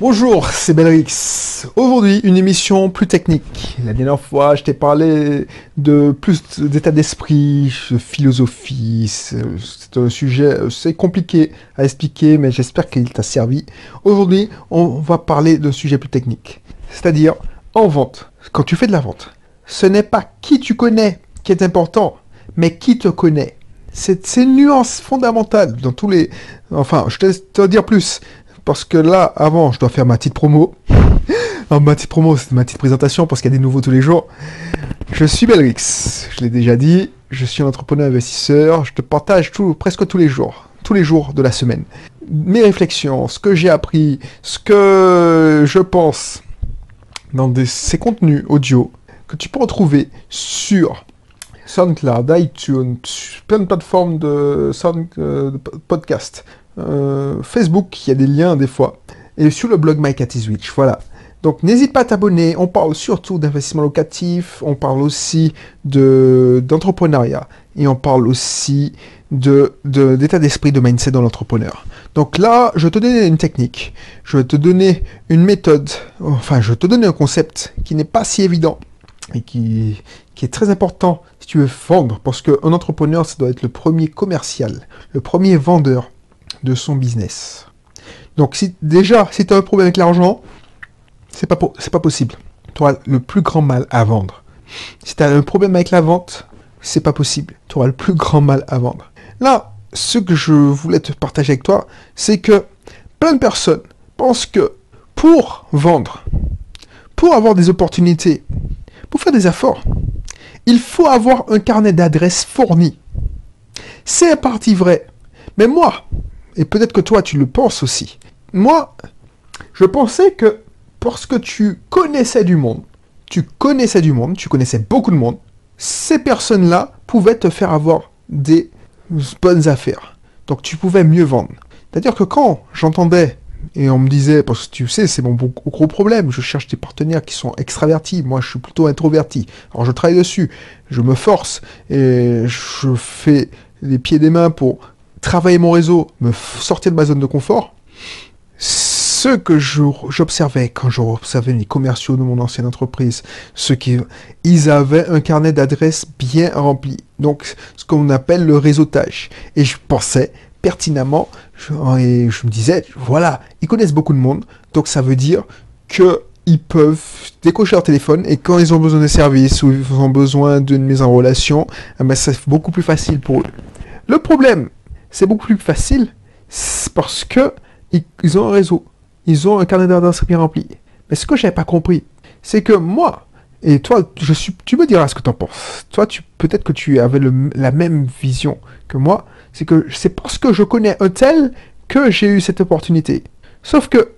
Bonjour, c'est Belrix. Aujourd'hui, une émission plus technique. La dernière fois, je t'ai parlé de plus d'état d'esprit, de philosophie. C'est un sujet assez compliqué à expliquer, mais j'espère qu'il t'a servi. Aujourd'hui, on va parler d'un sujet plus technique. C'est-à-dire, en vente, quand tu fais de la vente, ce n'est pas qui tu connais qui est important, mais qui te connaît. C'est une nuance fondamentale dans tous les... Enfin, je te laisse te dire plus. Parce que là, avant, je dois faire ma petite promo. Alors, ma petite promo, c'est ma petite présentation parce qu'il y a des nouveaux tous les jours. Je suis Belrix, je l'ai déjà dit. Je suis un entrepreneur investisseur. Je te partage presque tous les jours de la semaine. Mes réflexions, ce que j'ai appris, ce que je pense dans ces contenus audio que tu peux retrouver sur SoundCloud, iTunes, plein de plateformes de podcast. Facebook, il y a des liens des fois, et sur le blog MyCatIsRich, voilà. Donc n'hésite pas à t'abonner, on parle surtout d'investissement locatif, on parle aussi d'entrepreneuriat, et on parle aussi d'état d'esprit, de mindset dans l'entrepreneur. Donc là, je vais te donner une technique, je vais te donner une méthode, enfin je vais te donner un concept qui n'est pas si évident, et qui est très important si tu veux vendre, parce qu'un entrepreneur, ça doit être le premier commercial, le premier vendeur de son business. Donc si tu as un problème avec l'argent, c'est pas possible. Tu auras le plus grand mal à vendre. Si tu as un problème avec la vente, c'est pas possible. Tu auras le plus grand mal à vendre. Là, ce que je voulais te partager avec toi, c'est que plein de personnes pensent que pour vendre, pour avoir des opportunités, pour faire des efforts, il faut avoir un carnet d'adresses fourni. C'est en partie vrai. Mais moi, et peut-être que toi, tu le penses aussi. Moi, je pensais que parce que tu connaissais beaucoup de monde, ces personnes-là pouvaient te faire avoir des bonnes affaires. Donc, tu pouvais mieux vendre. C'est-à-dire que quand j'entendais, et on me disait, parce que tu sais, c'est mon gros problème, je cherche des partenaires qui sont extravertis, moi je suis plutôt introverti. Alors, je travaille dessus, je me force, et je fais les pieds et des mains pour travailler mon réseau, me sortir de ma zone de confort. Ce que j'observais quand j'observais les commerciaux de mon ancienne entreprise, ils avaient un carnet d'adresses bien rempli. Donc, ce qu'on appelle le réseautage. Et je pensais pertinemment, et je me disais, voilà, ils connaissent beaucoup de monde, donc ça veut dire qu'ils peuvent décocher leur téléphone et quand ils ont besoin de services ou ils ont besoin d'une mise en relation, c'est beaucoup plus facile pour eux. Le problème, c'est beaucoup plus facile parce que ils ont un réseau. Ils ont un carnet d'adresses bien rempli. Mais ce que j'avais pas compris, c'est que moi, et toi, tu me diras ce que tu en penses. Toi, peut-être que tu avais la même vision que moi. C'est que c'est parce que je connais un tel que j'ai eu cette opportunité. Sauf que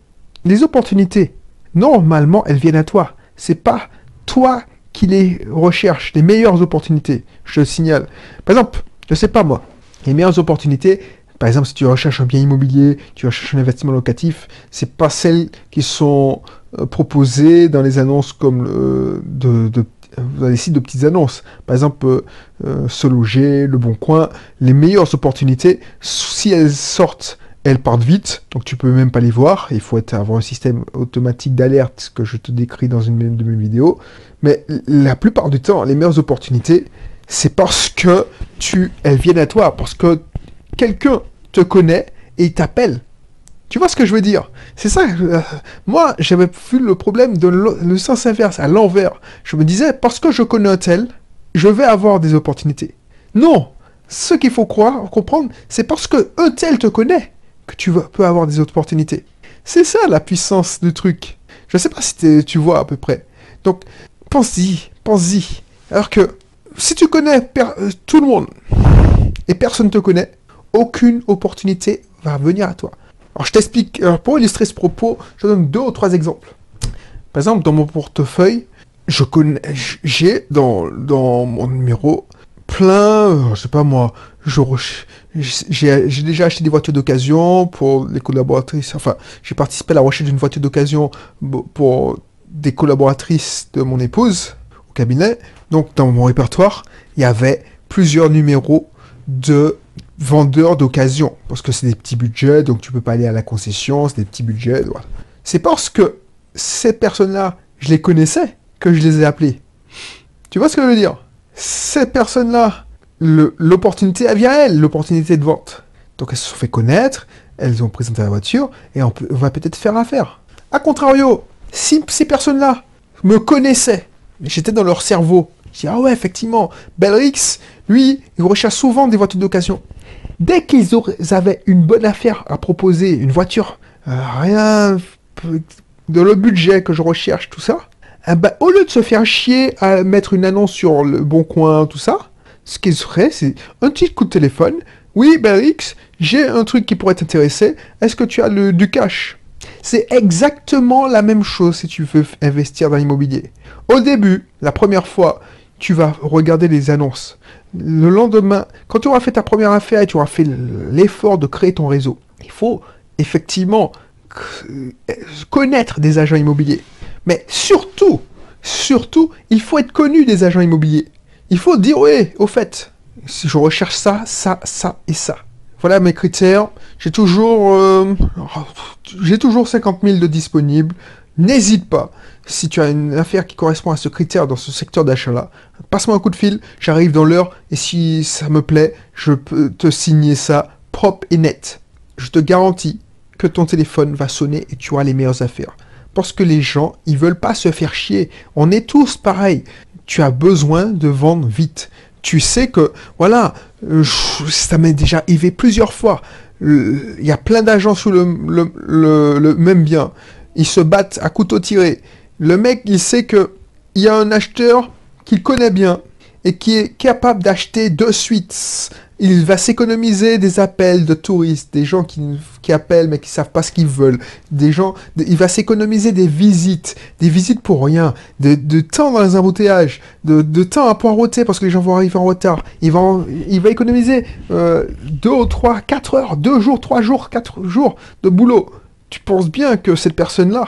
les opportunités, normalement, elles viennent à toi. C'est pas toi qui les recherches, les meilleures opportunités. Je te signale. Par exemple, je sais pas moi. Les meilleures opportunités, par exemple, si tu recherches un bien immobilier, tu recherches un investissement locatif, c'est pas celles qui sont proposées dans les annonces comme dans les sites de petites annonces. Par exemple, Se Loger, Le Bon Coin, les meilleures opportunités, si elles sortent, elles partent vite, donc tu peux même pas les voir. Il faut avoir un système automatique d'alerte que je te décris dans une de mes vidéos. Mais la plupart du temps, les meilleures opportunités, c'est parce que elles viennent à toi, parce que quelqu'un te connaît et il t'appelle. Tu vois ce que je veux dire? C'est ça. Moi, j'avais vu le problème de le sens inverse, à l'envers. Je me disais, parce que je connais un tel, je vais avoir des opportunités. Non. Ce qu'il faut comprendre, c'est parce que un tel te connaît que tu peux avoir des opportunités. C'est ça la puissance du truc. Je ne sais pas si tu vois à peu près. Donc, pense-y. Alors que si tu connais tout le monde et personne ne te connaît, aucune opportunité va venir à toi. Alors je t'explique, pour illustrer ce propos, je donne 2 ou 3 exemples. Par exemple, dans mon portefeuille, j'ai dans mon numéro plein, je sais pas moi, j'ai déjà acheté des voitures d'occasion pour les collaboratrices, enfin, j'ai participé à la recherche d'une voiture d'occasion pour des collaboratrices de mon épouse au cabinet. Donc dans mon répertoire, il y avait plusieurs numéros de vendeurs d'occasion, parce que c'est des petits budgets, donc tu peux pas aller à la concession, c'est des petits budgets, voilà. C'est parce que ces personnes-là, je les connaissais que je les ai appelées. Tu vois ce que je veux dire? Ces personnes-là, l'opportunité, elle vient à elles, l'opportunité de vente. Donc elles se sont fait connaître, elles ont présenté la voiture, et on va peut-être faire affaire. A contrario, si ces personnes-là me connaissaient, j'étais dans leur cerveau, je dis, ah ouais, effectivement, Belrix, lui, il recherche souvent des voitures d'occasion. Dès qu'ils avaient une bonne affaire à proposer, une voiture, rien de le budget que je recherche, tout ça, au lieu de se faire chier à mettre une annonce sur le Bon Coin, tout ça, ce qu'ils feraient, c'est un petit coup de téléphone. Oui, Belrix, j'ai un truc qui pourrait t'intéresser. Est-ce que tu as du cash? C'est exactement la même chose si tu veux investir dans l'immobilier. Au début, la première fois, tu vas regarder les annonces. Le lendemain, quand tu auras fait ta première affaire et tu auras fait l'effort de créer ton réseau, il faut effectivement connaître des agents immobiliers. Mais surtout, il faut être connu des agents immobiliers. Il faut dire, oui, au fait, si je recherche ça, ça, ça et ça. Voilà mes critères. J'ai toujours 50 000 de disponibles. N'hésite pas. Si tu as une affaire qui correspond à ce critère dans ce secteur d'achat-là, passe-moi un coup de fil, j'arrive dans l'heure, et si ça me plaît, je peux te signer ça propre et net. Je te garantis que ton téléphone va sonner et tu auras les meilleures affaires. Parce que les gens, ils veulent pas se faire chier. On est tous pareils. Tu as besoin de vendre vite. Tu sais que, voilà, ça m'est déjà arrivé plusieurs fois. Il y a plein d'agents sous le même bien. Ils se battent à couteau tiré. Le mec, il sait que il y a un acheteur qu'il connaît bien et qui est capable d'acheter de suite. Il va s'économiser des appels de touristes, des gens qui appellent mais qui savent pas ce qu'ils veulent. Il va s'économiser des visites pour rien, de temps dans les embouteillages, de temps à poireauter parce que les gens vont arriver en retard. Il va économiser 2 ou 3, 4 heures, 2 jours, 3 jours, 4 jours de boulot. Tu penses bien que cette personne-là,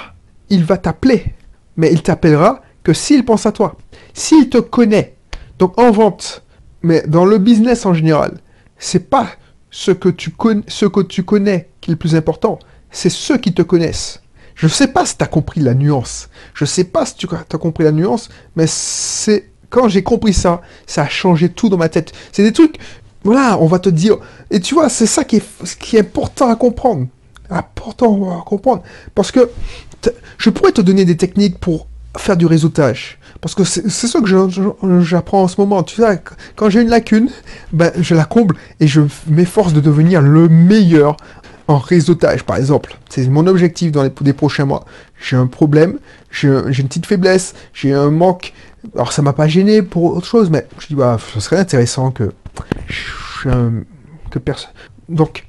il va t'appeler, mais il t'appellera que s'il pense à toi. S'il te connaît, donc en vente, mais dans le business en général, c'est pas ce que tu connais qui est le plus important, c'est ceux qui te connaissent. Je sais pas si tu as compris la nuance. Je sais pas si tu as compris la nuance, mais c'est quand j'ai compris ça, ça a changé tout dans ma tête. C'est des trucs, voilà, on va te dire, et tu vois, c'est ça qui est important à comprendre. Important à comprendre. Parce que je pourrais te donner des techniques pour faire du réseautage. Parce que c'est ça que j'apprends en ce moment. Tu sais, quand j'ai une lacune, ben, je la comble et je m'efforce de devenir le meilleur en réseautage, par exemple. C'est mon objectif dans les prochains mois. J'ai un problème, j'ai une petite faiblesse, j'ai un manque. Alors ça m'a pas gêné pour autre chose, mais je dis, bah, ce serait intéressant que personne... Donc,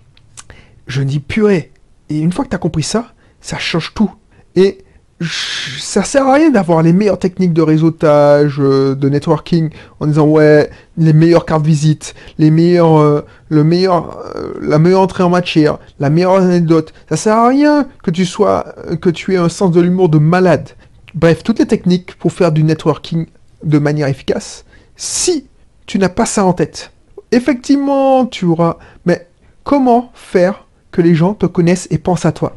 je dis, purée. Et une fois que tu as compris ça, ça change tout. Et ça sert à rien d'avoir les meilleures techniques de réseautage, de networking, en disant ouais, les meilleures cartes visite, la meilleure entrée en matière, la meilleure anecdote. Ça sert à rien que tu aies un sens de l'humour de malade. Bref, toutes les techniques pour faire du networking de manière efficace, si tu n'as pas ça en tête. Effectivement, tu auras... Mais comment faire que les gens te connaissent et pensent à toi?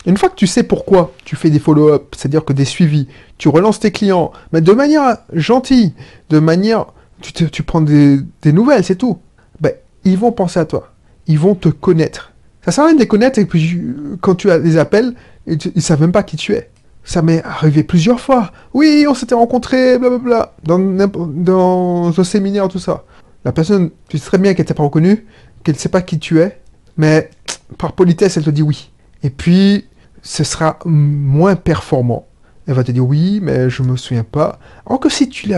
Une fois que tu sais pourquoi tu fais des follow-up, c'est-à-dire que des suivis, tu relances tes clients, mais de manière gentille, de manière... Tu prends des nouvelles, c'est tout. Ben, ils vont penser à toi. Ils vont te connaître. Ça sert à rien de les connaître et puis quand tu les appelles, ils ne savent même pas qui tu es. Ça m'est arrivé plusieurs fois. Oui, on s'était rencontrés, blablabla, dans un séminaire, tout ça. La personne, tu sais très bien qu'elle ne t'a pas reconnu, qu'elle ne sait pas qui tu es, mais par politesse, elle te dit oui. Et puis, ce sera moins performant. Elle va te dire oui, mais je me souviens pas. Alors que si tu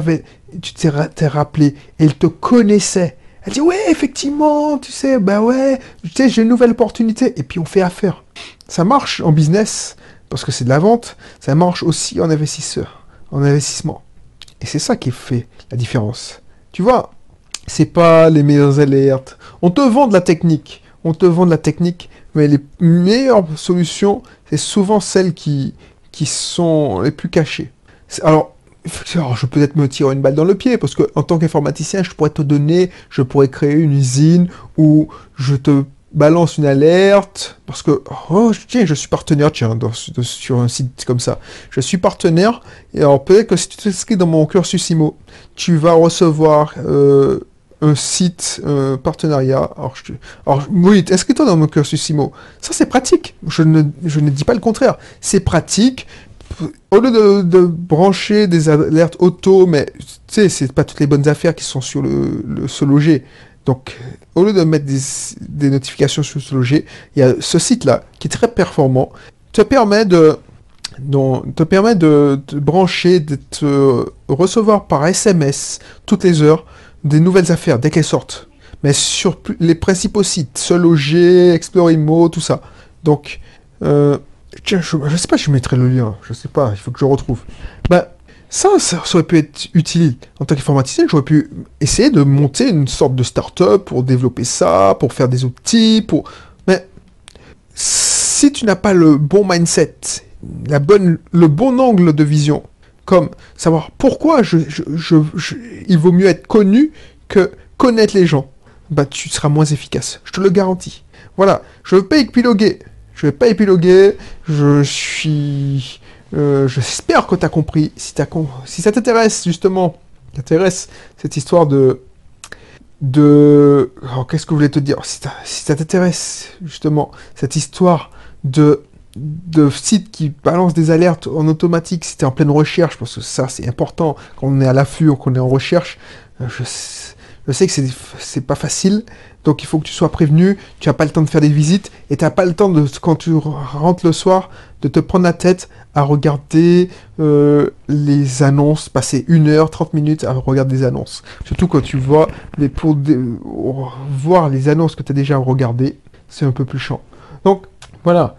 t'es rappelé, elle te connaissait. Elle dit ouais, effectivement, tu sais, bah ouais, tu sais, j'ai une nouvelle opportunité. Et puis on fait affaire. Ça marche en business parce que c'est de la vente. Ça marche aussi en investissement. Et c'est ça qui fait la différence. Tu vois, c'est pas les meilleures alertes. On te vend de la technique. Mais les meilleures solutions, c'est souvent celles qui sont les plus cachées. Alors, je peux peut-être me tirer une balle dans le pied, parce que en tant qu'informaticien, je pourrais créer une usine où je te balance une alerte, parce que, oh, tiens, je suis partenaire, tiens, sur un site comme ça. Je suis partenaire, et alors peut-être que si tu t'inscris dans mon cursus IMO, tu vas recevoir un site, un partenariat. Alors, oui, inscris-toi dans mon cursus IMO. Ça, c'est pratique. Je ne dis pas le contraire. C'est pratique. Au lieu de brancher des alertes auto, mais tu sais, c'est pas toutes les bonnes affaires qui sont sur le se loger. Donc, au lieu de mettre des notifications sur ce loger, il y a ce site-là qui est très performant, te permet de brancher, de te recevoir par SMS toutes les heures des nouvelles affaires dès qu'elles sortent. Mais sur les principaux sites, se loger, Explore Immo, tout ça. Donc, tiens, je sais pas, je mettrai le lien. Je sais pas, il faut que je retrouve. Bah, ça aurait pu être utile. En tant qu'informaticien, j'aurais pu essayer de monter une sorte de start-up pour développer ça, pour faire des outils, Mais si tu n'as pas le bon mindset, le bon angle de vision, comme savoir pourquoi il vaut mieux être connu que connaître les gens, bah tu seras moins efficace. Je te le garantis. Voilà, je ne veux pas épiloguer. J'espère que tu as compris. Si ça t'intéresse, justement, cette histoire oh, qu'est-ce que je voulais te dire? Si ça t'intéresse, justement, cette histoire de sites qui balancent des alertes en automatique si tu es en pleine recherche, parce que ça, c'est important quand on est à l'affût ou qu'on est en recherche. Je sais que c'est pas facile, donc il faut que tu sois prévenu, tu n'as pas le temps de faire des visites, et tu n'as pas le temps, quand tu rentres le soir, de te prendre la tête à regarder les annonces, passer 1 heure, 30 minutes à regarder des annonces. Surtout quand tu vois, voir les annonces que tu as déjà regardées, c'est un peu plus chiant. Donc, voilà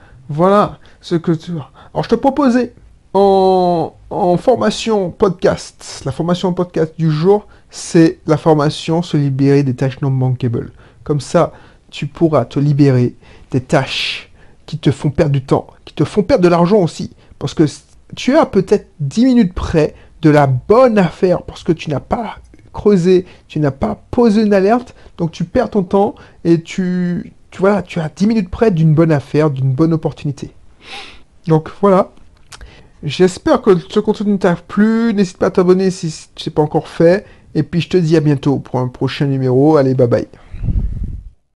ce que tu... Alors, je te proposais en formation podcast, la formation podcast du jour, c'est la formation se libérer des tâches non bankable. Comme ça, tu pourras te libérer des tâches qui te font perdre du temps, qui te font perdre de l'argent aussi. Parce que tu es à peut-être 10 minutes près de la bonne affaire, parce que tu n'as pas creusé, tu n'as pas posé une alerte, donc tu perds ton temps et tu es à 10 minutes près d'une bonne affaire, d'une bonne opportunité. Donc voilà. J'espère que ce contenu t'a plu. N'hésite pas à t'abonner si ce n'est pas encore fait. Et puis je te dis à bientôt pour un prochain numéro. Allez, bye bye.